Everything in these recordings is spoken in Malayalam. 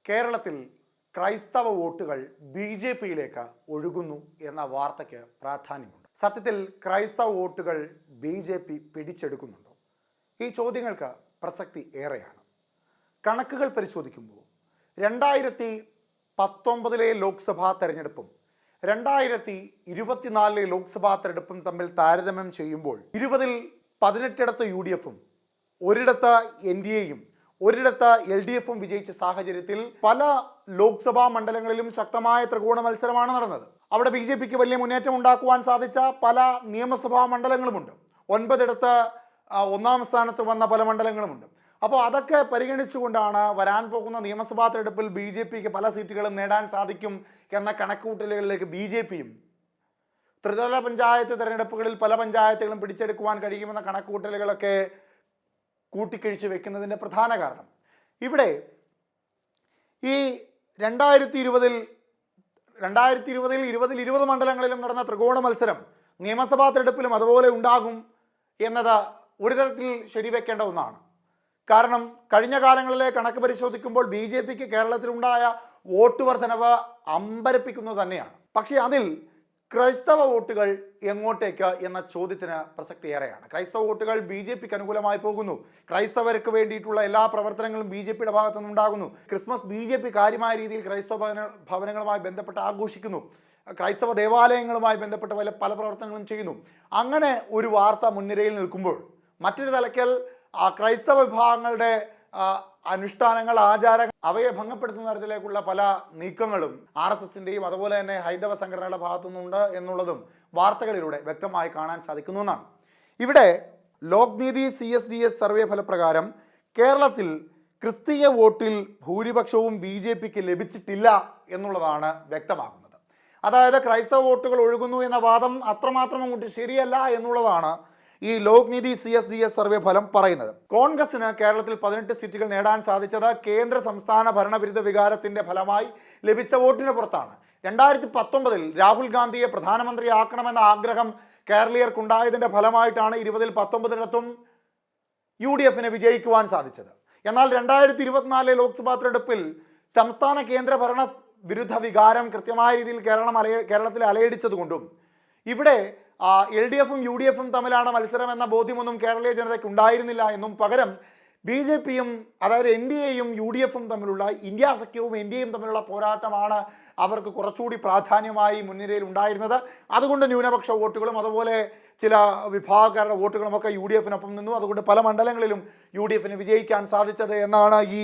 കേരളത്തിൽ ക്രൈസ്തവ വോട്ടുകൾ BJPയിലേക്ക് ഒഴുകുന്നു എന്ന വാർത്തയ്ക്ക് പ്രാധാന്യമുണ്ട്. സത്യത്തിൽ ക്രൈസ്തവ വോട്ടുകൾ BJP പിടിച്ചെടുക്കുന്നുണ്ടോ? ഈ ചോദ്യങ്ങൾക്ക് പ്രസക്തി ഏറെയാണ്. കണക്കുകൾ പരിശോധിക്കുമ്പോൾ 2019 ലോക്സഭാ തെരഞ്ഞെടുപ്പും 2024 ലോക്സഭാ തെരഞ്ഞെടുപ്പും തമ്മിൽ താരതമ്യം ചെയ്യുമ്പോൾ 20-ൽ 18 UDFും ഒരിടത്ത് NDAയും ഒരിടത്ത് LDFും വിജയിച്ച സാഹചര്യത്തിൽ പല ലോക്സഭാ മണ്ഡലങ്ങളിലും ശക്തമായ ത്രികോണ മത്സരമാണ് നടന്നത്. അവിടെ BJPക്ക് വലിയ മുന്നേറ്റം ഉണ്ടാക്കുവാൻ സാധിച്ച പല നിയമസഭാ മണ്ഡലങ്ങളുമുണ്ട്. 9 ഒന്നാം സ്ഥാനത്ത് വന്ന പല മണ്ഡലങ്ങളുമുണ്ട്. അപ്പോൾ അതൊക്കെ പരിഗണിച്ചുകൊണ്ടാണ് വരാൻ പോകുന്ന നിയമസഭാ തെരഞ്ഞെടുപ്പിൽ BJPക്ക് പല സീറ്റുകളും നേടാൻ സാധിക്കും എന്ന കണക്കുകൂട്ടലുകളിലേക്ക് BJPയും ത്രിതല പഞ്ചായത്ത് തെരഞ്ഞെടുപ്പുകളിൽ പല പഞ്ചായത്തുകളും പിടിച്ചെടുക്കുവാൻ കഴിയുമെന്ന കണക്കുകൂട്ടലുകളൊക്കെ കൂട്ടിക്കഴിച്ച് വെക്കുന്നതിൻ്റെ പ്രധാന കാരണം ഇവിടെ ഈ 2020-ൽ 20 മണ്ഡലങ്ങളിലും നടന്ന ത്രികോണ മത്സരം നിയമസഭാ തെരഞ്ഞെടുപ്പിലും അതുപോലെ ഉണ്ടാകും എന്നത് ഒരു തരത്തിൽ ശരിവെക്കേണ്ട ഒന്നാണ്. കാരണം കഴിഞ്ഞ കാലങ്ങളിലെ കണക്ക് പരിശോധിക്കുമ്പോൾ BJPക്ക് കേരളത്തിലുണ്ടായ വോട്ട് വർധനവ് അമ്പരപ്പിക്കുന്നത് തന്നെയാണ്. പക്ഷേ അതിൽ ക്രൈസ്തവ വോട്ടുകൾ എങ്ങോട്ടേക്ക് എന്ന ചോദ്യത്തിന് പ്രസക്തി ഏറെയാണ്. ക്രൈസ്തവ വോട്ടുകൾ BJPക്ക് അനുകൂലമായി പോകുന്നു. ക്രൈസ്തവർക്ക് വേണ്ടിയിട്ടുള്ള എല്ലാ പ്രവർത്തനങ്ങളും BJPയുടെ ഭാഗത്തു നിന്നുണ്ടാകുന്നു. ക്രിസ്മസ് BJP കാര്യമായ രീതിയിൽ ക്രൈസ്തവ ഭവനങ്ങളുമായി ബന്ധപ്പെട്ട് ആഘോഷിക്കുന്നു. ക്രൈസ്തവ ദേവാലയങ്ങളുമായി ബന്ധപ്പെട്ട പല പ്രവർത്തനങ്ങളും ചെയ്യുന്നു. അങ്ങനെ ഒരു വാർത്ത മുൻനിരയിൽ നിൽക്കുമ്പോൾ മറ്റൊരു തലക്കൽ ക്രൈസ്തവ വിഭാഗങ്ങളുടെ അനുഷ്ഠാനങ്ങൾ, ആചാരങ്ങൾ അവയെ ഭംഗപ്പെടുത്തുന്ന തരത്തിലേക്കുള്ള പല നീക്കങ്ങളും RSSൻ്റെയും അതുപോലെ തന്നെ ഹൈന്ദവ സംഘടനകളുടെ ഭാഗത്തു നിന്നുണ്ട് എന്നുള്ളതും വാർത്തകളിലൂടെ വ്യക്തമായി കാണാൻ സാധിക്കുന്നു എന്നാണ്. ഇവിടെ ലോക്നീതി CSDS സർവേ ഫലപ്രകാരം കേരളത്തിൽ ക്രിസ്തീയ വോട്ടിൽ ഭൂരിപക്ഷവും BJPക്ക് ലഭിച്ചിട്ടില്ല എന്നുള്ളതാണ് വ്യക്തമാക്കുന്നത്. അതായത് ക്രൈസ്തവ വോട്ടുകൾ ഒഴുകുന്നു എന്ന വാദം അത്രമാത്രം അങ്ങോട്ട് ശരിയല്ല എന്നുള്ളതാണ് ഈ ലോക്നീതി CSDS സർവേ ഫലം പറയുന്നത്. കോൺഗ്രസിന് കേരളത്തിൽ 18 സീറ്റുകൾ നേടാൻ സാധിച്ചത് കേന്ദ്ര സംസ്ഥാന ഭരണവിരുദ്ധ വികാരത്തിന്റെ ഫലമായി ലഭിച്ച വോട്ടിന് പുറത്താണ്. 2019-ൽ രാഹുൽ ഗാന്ധിയെ പ്രധാനമന്ത്രിയാക്കണമെന്ന ആഗ്രഹം കേരളീയർക്കുണ്ടായതിന്റെ ഫലമായിട്ടാണ് 20-ൽ 19 UDFന് വിജയിക്കുവാൻ സാധിച്ചത്. എന്നാൽ 2024 ലോക്സഭാ തെരഞ്ഞെടുപ്പിൽ സംസ്ഥാന കേന്ദ്ര ഭരണ വിരുദ്ധ വികാരം കൃത്യമായ രീതിയിൽ കേരളത്തിൽ അലയടിച്ചതുകൊണ്ടും ഇവിടെ LDFും UDFും തമ്മിലാണ് മത്സരം എന്ന ബോധ്യമൊന്നും കേരളീയ ജനതയ്ക്ക് ഉണ്ടായിരുന്നില്ല എന്നും പകരം BJPയും അതായത് NDAയും UDFും തമ്മിലുള്ള ഇന്ത്യ സഖ്യവും NDAയും തമ്മിലുള്ള പോരാട്ടമാണ് അവർക്ക് കുറച്ചുകൂടി പ്രാധാന്യമായി മുൻനിരയിൽ ഉണ്ടായിരുന്നത്. അതുകൊണ്ട് ന്യൂനപക്ഷ വോട്ടുകളും അതുപോലെ ചില വിഭാഗക്കാരുടെ വോട്ടുകളുമൊക്കെ UDFിനൊപ്പം നിന്നു. അതുകൊണ്ട് പല മണ്ഡലങ്ങളിലും UDFന് വിജയിക്കാൻ സാധിച്ചത് എന്നാണ് ഈ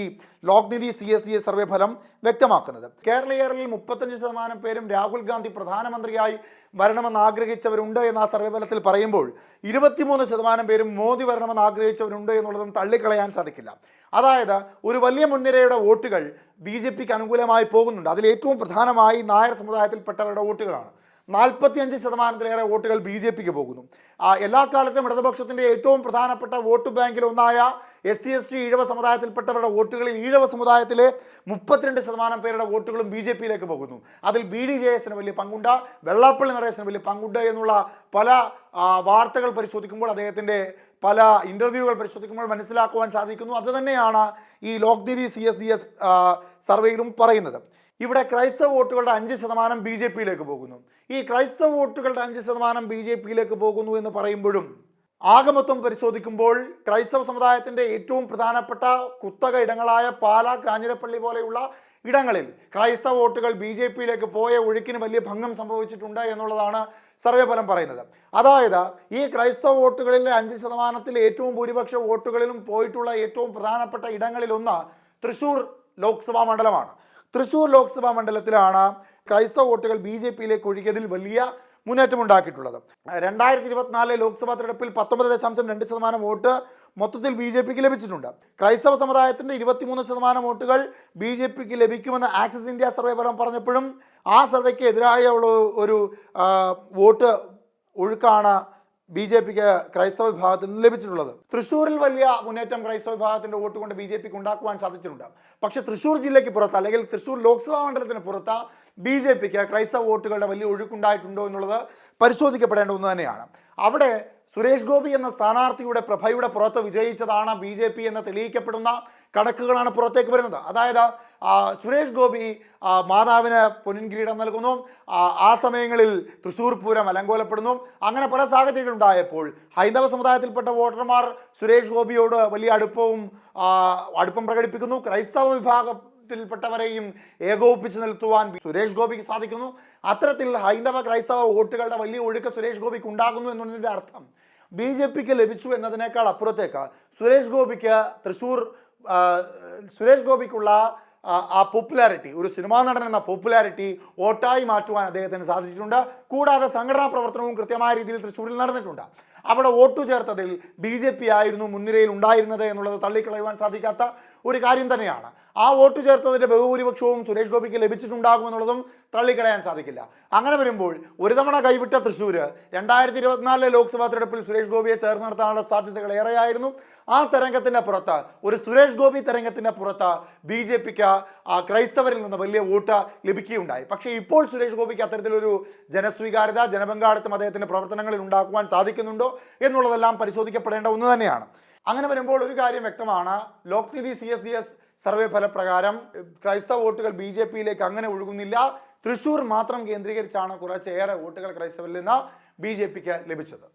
ലോക്നീതി CSDS സർവേ ഫലം വ്യക്തമാക്കുന്നത്. കേരളീയരിൽ 35% പേരും രാഹുൽ ഗാന്ധി പ്രധാനമന്ത്രിയായി വരണമെന്ന് ആഗ്രഹിച്ചവരുണ്ട് എന്ന ആ സർവേ ഫലത്തിൽ പറയുമ്പോൾ 23% പേരും മോദി വരണമെന്ന് ആഗ്രഹിച്ചവരുണ്ട് എന്നുള്ളതും തള്ളിക്കളയാൻ സാധിക്കില്ല. അതായത് ഒരു വലിയ മുൻനിരയുടെ വോട്ടുകൾ BJPക്ക് അനുകൂലമായി പോകുന്നുണ്ട്. അതിൽ ഏറ്റവും പ്രധാനമായി നായർ സമുദായത്തിൽപ്പെട്ടവരുടെ വോട്ടുകളാണ്. 45%-ലേറെ വോട്ടുകൾ BJPക്ക് പോകുന്നു. എല്ലാ കാലത്തും ഇടതുപക്ഷത്തിൻ്റെ ഏറ്റവും പ്രധാനപ്പെട്ട വോട്ട് ബാങ്കിലൊന്നായ SC/ST ഈഴവ സമുദായത്തിൽപ്പെട്ടവരുടെ വോട്ടുകളിൽ ഈഴവ സമുദായത്തിലെ 32% പേരുടെ വോട്ടുകളും BJPയിലേക്ക് പോകുന്നു. അതിൽ BDJSന് വലിയ പങ്കുണ്ട്, വെള്ളാപ്പള്ളി നടേശന് വലിയ പങ്കുണ്ട് എന്നുള്ള പല വാർത്തകൾ പരിശോധിക്കുമ്പോൾ, അദ്ദേഹത്തിൻ്റെ പല ഇൻ്റർവ്യൂകൾ പരിശോധിക്കുമ്പോൾ മനസ്സിലാക്കുവാൻ സാധിക്കുന്നു. അതുതന്നെയാണ് ഈ ലോക്നീതി CSDS സർവേയിലും പറയുന്നത്. ഇവിടെ ക്രൈസ്തവ വോട്ടുകളുടെ 5% BJPയിലേക്ക് പോകുന്നു. ഈ ക്രൈസ്തവ വോട്ടുകളുടെ 5% BJPയിലേക്ക് പോകുന്നു എന്ന് പറയുമ്പോഴും ആകമൊത്തം പരിശോധിക്കുമ്പോൾ ക്രൈസ്തവ സമുദായത്തിൻ്റെ ഏറ്റവും പ്രധാനപ്പെട്ട കുത്തക ഇടങ്ങളായ പാലാ, കാഞ്ഞിരപ്പള്ളി പോലെയുള്ള ഇടങ്ങളിൽ ക്രൈസ്തവ വോട്ടുകൾ BJPയിലേക്ക് പോയ ഒഴുക്കിന് വലിയ ഭംഗം സംഭവിച്ചിട്ടുണ്ട് എന്നുള്ളതാണ് സർവേ ഫലം പറയുന്നത്. അതായത് ഈ ക്രൈസ്തവ വോട്ടുകളിലെ 5%-ൽ ഏറ്റവും ഭൂരിപക്ഷ വോട്ടുകളിലും പോയിട്ടുള്ള ഏറ്റവും പ്രധാനപ്പെട്ട ഇടങ്ങളിലൊന്ന് തൃശ്ശൂർ ലോക്സഭാ മണ്ഡലമാണ്. തൃശ്ശൂർ ലോക്സഭാ മണ്ഡലത്തിലാണ് ക്രൈസ്തവ വോട്ടുകൾ BJPയിലേക്ക് ഒഴുകിയതിൽ വലിയ മുന്നേറ്റമുണ്ടാക്കിയിട്ടുള്ളത്. 2024 ലോക്സഭാ തെരഞ്ഞെടുപ്പിൽ 19.2% വോട്ട് മൊത്തത്തിൽ BJPക്ക് ലഭിച്ചിട്ടുണ്ട്. ക്രൈസ്തവ സമുദായത്തിൻ്റെ 23% വോട്ടുകൾ BJPക്ക് ലഭിക്കുമെന്ന് ആക്സിസ് ഇന്ത്യ സർവേ ഫലം പറഞ്ഞപ്പോഴും ആ സർവേക്ക് എതിരായ ഒരു വോട്ട് ഒഴുക്കാണ് BJPക്ക് ക്രൈസ്തവ വിഭാഗത്തിൽ നിന്ന് ലഭിച്ചിട്ടുള്ളത്. തൃശ്ശൂരിൽ വലിയ മുന്നേറ്റം ക്രൈസ്തവ വിഭാഗത്തിൻ്റെ വോട്ട് കൊണ്ട് BJPക്ക് ഉണ്ടാക്കുവാൻ സാധിച്ചിട്ടുണ്ട്. പക്ഷേ തൃശ്ശൂർ ജില്ലയ്ക്ക് പുറത്ത് അല്ലെങ്കിൽ തൃശ്ശൂർ ലോക്സഭാ മണ്ഡലത്തിന് പുറത്ത് BJPക്ക് ക്രൈസ്തവ വോട്ടുകളുടെ വലിയ ഒഴുക്കുണ്ടായിട്ടുണ്ടോ എന്നുള്ളത് പരിശോധിക്കപ്പെടേണ്ട ഒന്ന് തന്നെയാണ്. അവിടെ സുരേഷ് ഗോപി എന്ന സ്ഥാനാർത്ഥിയുടെ പ്രഭയുടെ പുറത്ത് വിജയിച്ചതാണ് BJP എന്ന് തെളിയിക്കപ്പെടുന്ന കണക്കുകളാണ് പുറത്തേക്ക് വരുന്നത്. അതായത് സുരേഷ് ഗോപി മാതാവിന് പൊന്നിൻ കിരീടം നൽകുന്നു. ആ സമയങ്ങളിൽ തൃശ്ശൂർ പൂരം അലങ്കോലപ്പെടുന്നു. അങ്ങനെ പല സാഹചര്യങ്ങൾ ഉണ്ടായപ്പോൾ ഹൈന്ദവ സമുദായത്തിൽപ്പെട്ട വോട്ടർമാർ സുരേഷ് ഗോപിയോട് വലിയ അടുപ്പം പ്രകടിപ്പിക്കുന്നു. ക്രൈസ്തവ വിഭാഗത്തിൽപ്പെട്ടവരെയും ഏകോപിപ്പിച്ച് നിർത്തുവാൻ സുരേഷ് ഗോപിക്ക് സാധിക്കുന്നു. അത്തരത്തിൽ ഹൈന്ദവ ക്രൈസ്തവ വോട്ടുകളുടെ വലിയ ഒഴുക്ക് സുരേഷ് ഗോപിക്ക് ഉണ്ടാകുന്നു എന്നതിൻ്റെ അർത്ഥം BJPക്ക് ലഭിച്ചു എന്നതിനേക്കാൾ അപ്പുറത്തേക്ക് സുരേഷ് ഗോപിക്കുള്ള ആ പോപ്പുലാരിറ്റി, ഒരു സിനിമാ നടൻ എന്ന പോപ്പുലാരിറ്റി വോട്ടായി മാറ്റുവാൻ അദ്ദേഹത്തിന് സാധിച്ചിട്ടുണ്ട്. കൂടാതെ സംഘടനാ പ്രവർത്തനവും കൃത്യമായ രീതിയിൽ തൃശ്ശൂരിൽ നടന്നിട്ടുണ്ട്. അവിടെ വോട്ടു ചേർത്തതിൽ BJP ആയിരുന്നു മുൻനിരയിൽ ഉണ്ടായിരുന്നത് എന്നുള്ളത് തള്ളിക്കളയുവാൻ സാധിക്കാത്ത ഒരു കാര്യം തന്നെയാണ്. ആ വോട്ട് ചേർത്തതിൻ്റെ ബഹുഭൂരിപക്ഷവും സുരേഷ് ഗോപിക്ക് ലഭിച്ചിട്ടുണ്ടാകുമെന്നുള്ളതും തള്ളിക്കളയാൻ സാധിക്കില്ല. അങ്ങനെ വരുമ്പോൾ ഒരു തവണ കൈവിട്ട തൃശ്ശൂർ 2024 ലോക്സഭാ തെരഞ്ഞെടുപ്പിൽ സുരേഷ് ഗോപിയെ ചേർന്ന് നിർത്താനുള്ള സാധ്യതകൾ ഏറെയായിരുന്നു. ആ തരംഗത്തിൻ്റെ പുറത്ത്, ഒരു സുരേഷ് ഗോപി തരംഗത്തിൻ്റെ പുറത്ത് BJPക്ക് ക്രൈസ്തവരിൽ നിന്ന് വലിയ വോട്ട് ലഭിക്കുകയുണ്ടായി. പക്ഷേ ഇപ്പോൾ സുരേഷ് ഗോപിക്ക് അത്തരത്തിലൊരു ജനസ്വീകാര്യത, ജനപങ്കാളിത്തം അദ്ദേഹത്തിൻ്റെ പ്രവർത്തനങ്ങളിൽ ഉണ്ടാക്കുവാൻ സാധിക്കുന്നുണ്ടോ എന്നുള്ളതെല്ലാം പരിശോധിക്കപ്പെടേണ്ട ഒന്ന് തന്നെയാണ്. അങ്ങനെ വരുമ്പോൾ ഒരു കാര്യം വ്യക്തമാണ്, ലോക്നിധി CSDS സർവേ ഫലപ്രകാരം ക്രൈസ്തവ വോട്ടുകൾ BJPയിലേക്ക് അങ്ങനെ ഒഴുകുന്നില്ല. തൃശ്ശൂർ മാത്രം കേന്ദ്രീകരിച്ചാണ് കുറച്ചേറെ വോട്ടുകൾ ക്രൈസ്തവരിൽ നിന്ന് BJPക്ക് ലഭിച്ചത്.